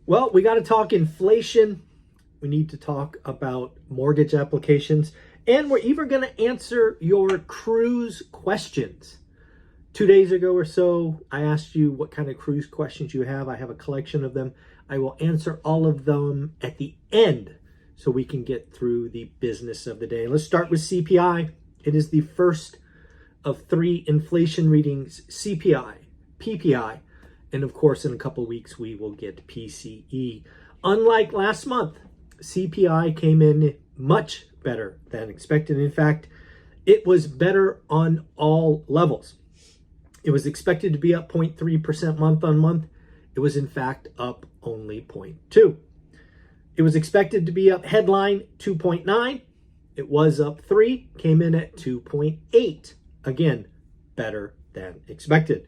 Well, we got to talk inflation. We need to talk about mortgage applications. And we're even going to answer your cruise questions. 2 days ago or so, I asked you what kind of cruise questions you have. I have a collection of them. I will answer all of them at the end so we can get through the business of the day. Let's start with CPI. It is the first of three inflation readings: CPI, PPI, and of course, in a couple of weeks, we will get PCE. Unlike last month, CPI came in much better than expected. In fact, it was better on all levels. It was expected to be up 0.3% month on month. It was in fact up only 0.2. It was expected to be up headline 2.9. It was up 3, came in at 2.8. Again, better than expected.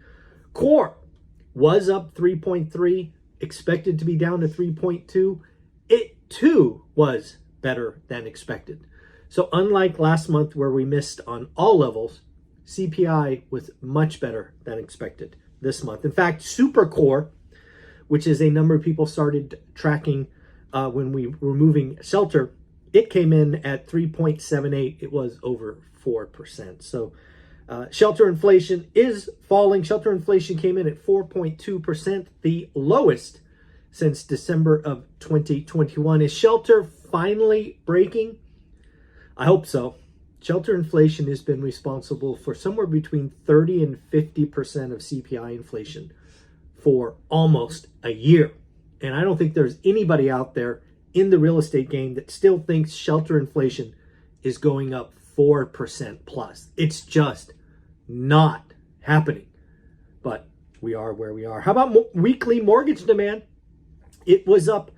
Core was up 3.3, expected to be down to 3.2. It too was better than expected. So unlike last month where we missed on all levels, CPI was much better than expected this month. In fact, super core, which is a number of people started tracking when we were moving shelter, it came in at 3.78. It was over 4%. So shelter inflation is falling. Shelter inflation came in at 4.2%, the lowest since December of 2021. Is shelter finally breaking? I hope so. Shelter inflation has been responsible for somewhere between 30 and 50% of CPI inflation for almost a year. And I don't think there's anybody out there in the real estate game that still thinks shelter inflation is going up 4% plus. It's just not happening. But we are where we are. How about weekly mortgage demand? It was up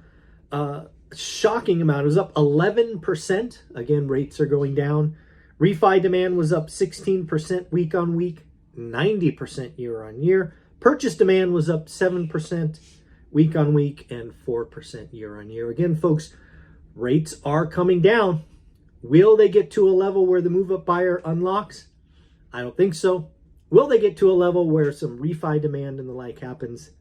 a shocking amount. It was up 11%. Again, rates are going down. Refi demand was up 16% week on week, 90% year on year. Purchase demand was up 7% week on week and 4% year on year. Again, folks, rates are coming down. Will they get to a level where the move-up buyer unlocks? I don't think so. Will they get to a level where some refi demand and the like happens?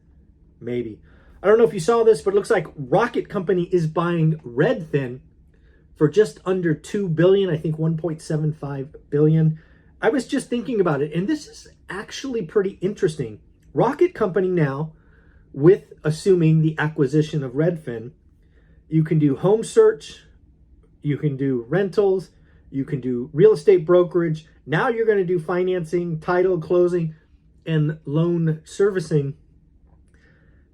Maybe. I don't know if you saw this, but it looks like Rocket Company is buying Redfin for just under $2 billion, I think $1.75 billion. I was just thinking about it, and this is actually pretty interesting. Rocket Company now, with assuming the acquisition of Redfin, you can do home search, you can do rentals, you can do real estate brokerage. Now you're going to do financing, title, closing, and loan servicing.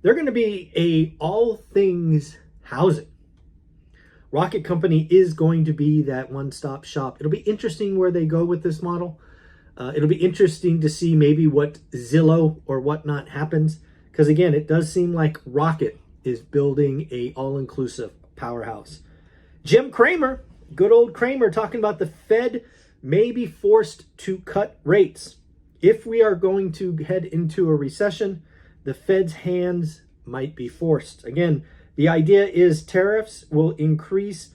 They're going to be a all things housing. Rocket Company is going to be that one-stop shop. It'll be interesting where they go with this model. It'll be interesting to see maybe what Zillow or whatnot happens. Because again, it does seem like Rocket is building a all-inclusive powerhouse. Jim Cramer, good old Cramer, talking about the Fed may be forced to cut rates. If we are going to head into a recession, the Fed's hands might be forced. Again, the idea is tariffs will increase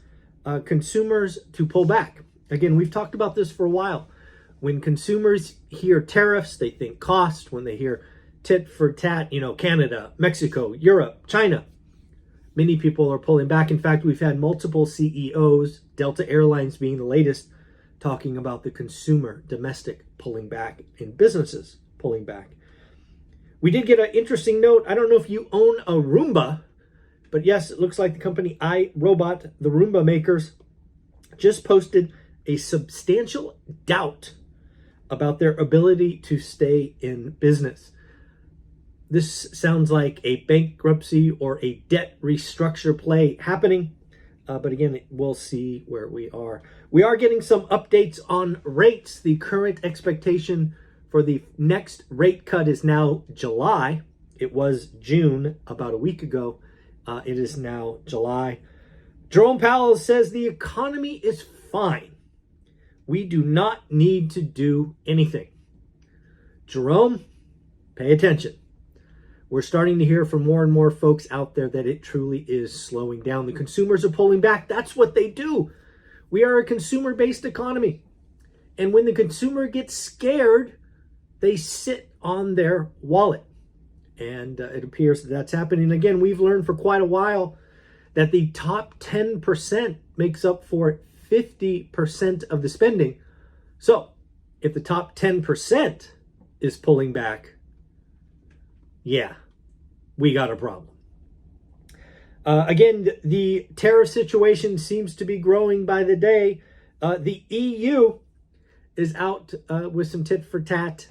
consumers to pull back. Again, we've talked about this for a while. When consumers hear tariffs, they think cost. When they hear tit for tat, Canada, Mexico, Europe, China, many people are pulling back. In fact, we've had multiple CEOs, Delta Airlines being the latest, talking about the consumer, domestic pulling back and businesses pulling back. We did get an interesting note. I don't know if you own a Roomba, but yes, it looks like the company iRobot, the Roomba makers, just posted a substantial doubt about their ability to stay in business. This sounds like a bankruptcy or a debt restructure play happening. But again, we'll see where we are. We are getting some updates on rates. The current expectation for the next rate cut is now July. It was June about a week ago. It is now July. Jerome Powell says the economy is fine. We do not need to do anything. Jerome, pay attention. We're starting to hear from more and more folks out there that it truly is slowing down. The consumers are pulling back. That's what they do. We are a consumer-based economy. And when the consumer gets scared, they sit on their wallet. And it appears that that's happening. Again, we've learned for quite a while that the top 10% makes up for 50% of the spending. So if the top 10% is pulling back, yeah, we got a problem. Again, the tariff situation seems to be growing by the day. The EU is out with some tit for tat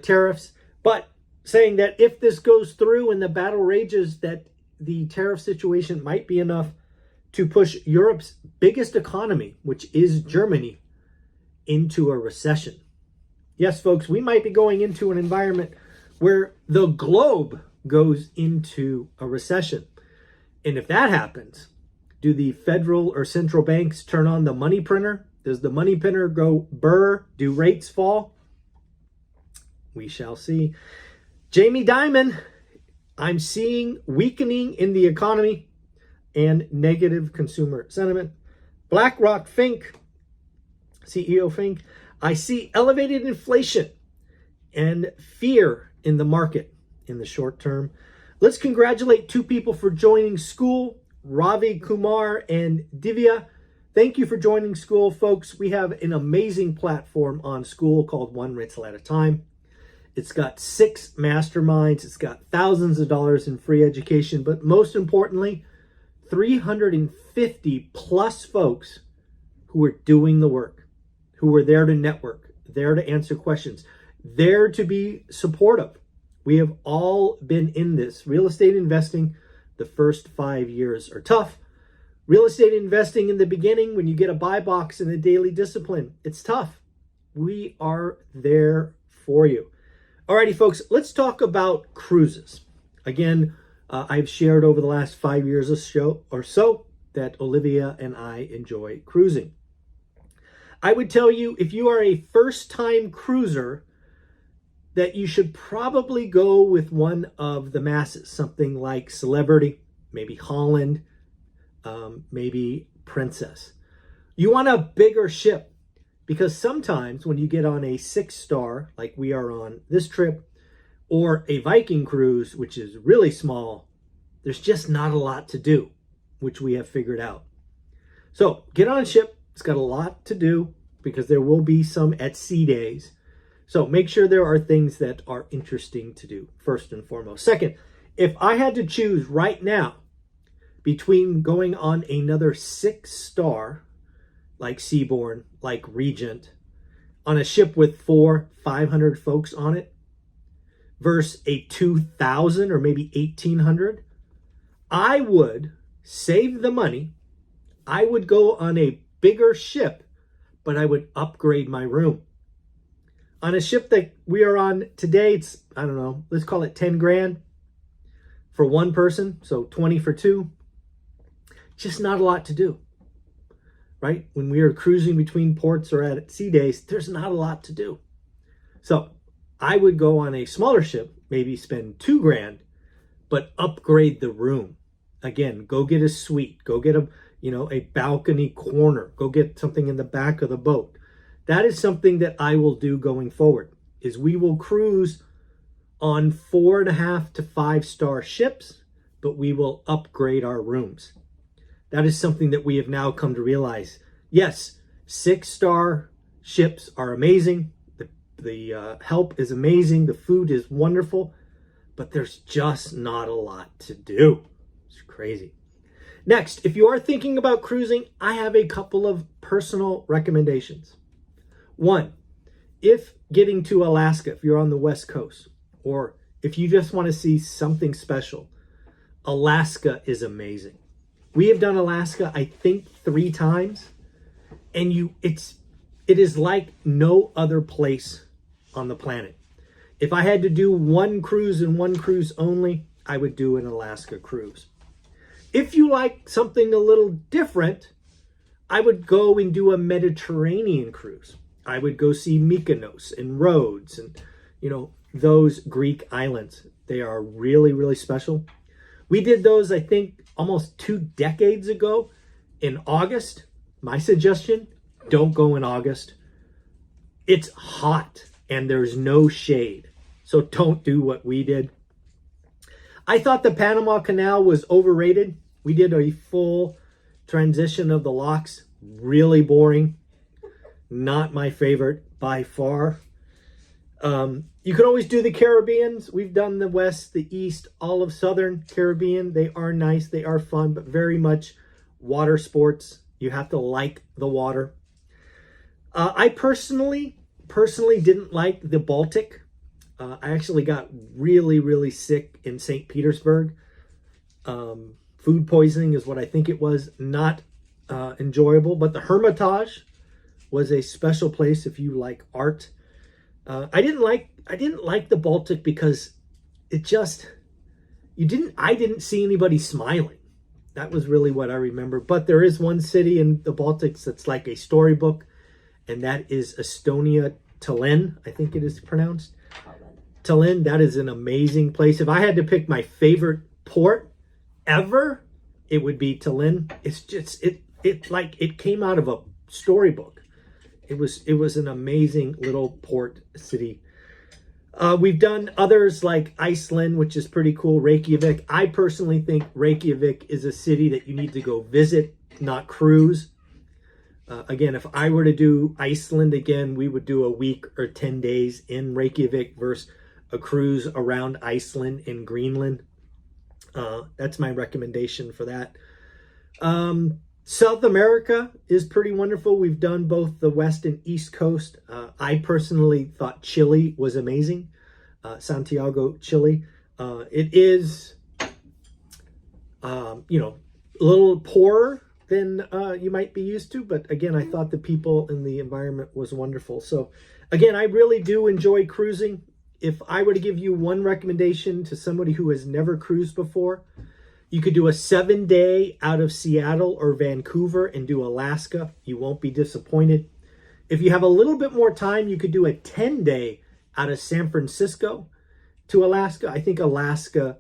tariffs, but saying that if this goes through and the battle rages, that the tariff situation might be enough to push Europe's biggest economy, which is Germany, into a recession. Yes, folks, we might be going into an environment where the globe goes into a recession. And if that happens, do the federal or central banks turn on the money printer? Does the money printer go burr? Do rates fall? We shall see. Jamie Dimon, I'm seeing weakening in the economy and negative consumer sentiment. BlackRock Fink, CEO Fink, I see elevated inflation and fear in the market in the short term. Let's congratulate two people for joining School, Ravi Kumar and Divya. Thank you for joining School, folks. We have an amazing platform on School called One Rental at a Time. It's got 6 masterminds. It's got thousands of dollars in free education, but most importantly, 350 plus folks who are doing the work, who are there to network, there to answer questions, there to be supportive. We have all been in this. Real estate investing, the first 5 years are tough. Real estate investing in the beginning, when you get a buy box and a daily discipline, it's tough. We are there for you. Alrighty, folks, let's talk about cruises. Again, I've shared over the last 5 years or so that Olivia and I enjoy cruising. I would tell you, if you are a first-time cruiser, that you should probably go with one of the masses, something like Celebrity, maybe Holland, maybe Princess. You want a bigger ship, because sometimes when you get on a 6-star, like we are on this trip, or a Viking cruise, which is really small, there's just not a lot to do, which we have figured out. So get on a ship. It's got a lot to do because there will be some at sea days. So make sure there are things that are interesting to do, first and foremost. Second, if I had to choose right now between going on another 6-star, like Seabourn, like Regent, on a ship with 400-500 folks on it, versus a 2,000 or maybe 1,800, I would save the money. I would go on a bigger ship, but I would upgrade my room. On a ship that we are on today, it's, I don't know, let's call it 10 grand for one person, so 20 for two. Just not a lot to do, right? When we are cruising between ports or at sea days, there's not a lot to do. So I would go on a smaller ship, maybe spend 2 grand, but upgrade the room. Again, go get a suite, go get a balcony corner, go get something in the back of the boat. That is something that I will do going forward, is we will cruise on 4.5 to 5-star ships, but we will upgrade our rooms. That is something that we have now come to realize. Yes, 6-star ships are amazing. The help is amazing. The food is wonderful, but there's just not a lot to do. It's crazy. Next, if you are thinking about cruising, I have a couple of personal recommendations. One, if getting to Alaska, if you're on the West Coast, or if you just want to see something special, Alaska is amazing. We have done Alaska, I think, 3 times, and it is like no other place on the planet. If I had to do one cruise and one cruise only, I would do an Alaska cruise. If you like something a little different, I would go and do a Mediterranean cruise. I would go see Mykonos and Rhodes and, those Greek islands. They are really, really special. We did those, I think, almost 2 decades ago in August. My suggestion, don't go in August. It's hot and there's no shade. So don't do what we did. I thought the Panama Canal was overrated. We did a full transition of the locks. Really boring. Not my favorite by far. You can always do the Caribbeans. We've done the West, the East, all of Southern Caribbean. They are nice. They are fun, but very much water sports. You have to like the water. I personally didn't like the Baltic. I actually got really, really sick in St. Petersburg. Food poisoning is what I think it was. Not enjoyable, but the Hermitage was a special place if you like art. I didn't like the Baltic because I didn't see anybody smiling. That was really what I remember. But there is one city in the Baltics that's like a storybook, and that is Estonia, Tallinn, I think it is pronounced. Tallinn, that is an amazing place. If I had to pick my favorite port ever, it would be Tallinn. It's just it came out of a storybook. It was an amazing little port city. We've done others like Iceland, which is pretty cool. Reykjavik. I personally think Reykjavik is a city that you need to go visit, not cruise. Again, if I were to do Iceland again, we would do a week or 10 days in Reykjavik versus a cruise around Iceland and Greenland. That's my recommendation for that. South America is pretty wonderful. We've done both the West and East Coast. I personally thought Chile was amazing. Santiago, Chile. It is, a little poorer than you might be used to. But again, I thought the people and the environment was wonderful. So again, I really do enjoy cruising. If I were to give you one recommendation to somebody who has never cruised before, you could do a 7-day out of Seattle or Vancouver and do Alaska. You won't be disappointed. If you have a little bit more time, you could do a 10-day out of San Francisco to Alaska. I think Alaska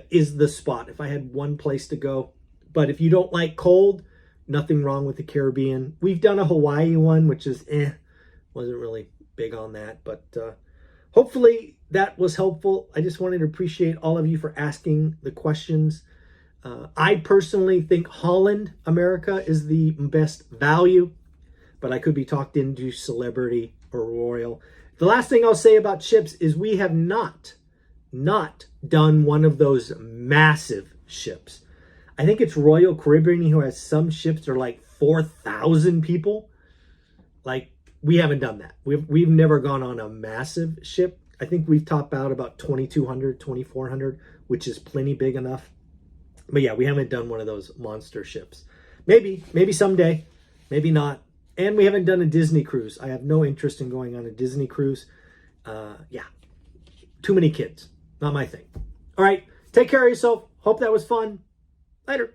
is the spot if I had one place to go. But if you don't like cold, nothing wrong with the Caribbean. We've done a Hawaii one, which is wasn't really big on that. But hopefully that was helpful. I just wanted to appreciate all of you for asking the questions. I personally think Holland, America is the best value, but I could be talked into Celebrity or Royal. The last thing I'll say about ships is we have not done one of those massive ships. I think it's Royal Caribbean who has some ships that are like 4,000 people. Like, we haven't done that. We've never gone on a massive ship. I think we've topped out about 2,200, 2,400, which is plenty big enough. But yeah, we haven't done one of those monster ships. Maybe someday, maybe not. And we haven't done a Disney cruise. I have no interest in going on a Disney cruise. Yeah, too many kids. Not my thing. All right, take care of yourself. Hope that was fun. Later.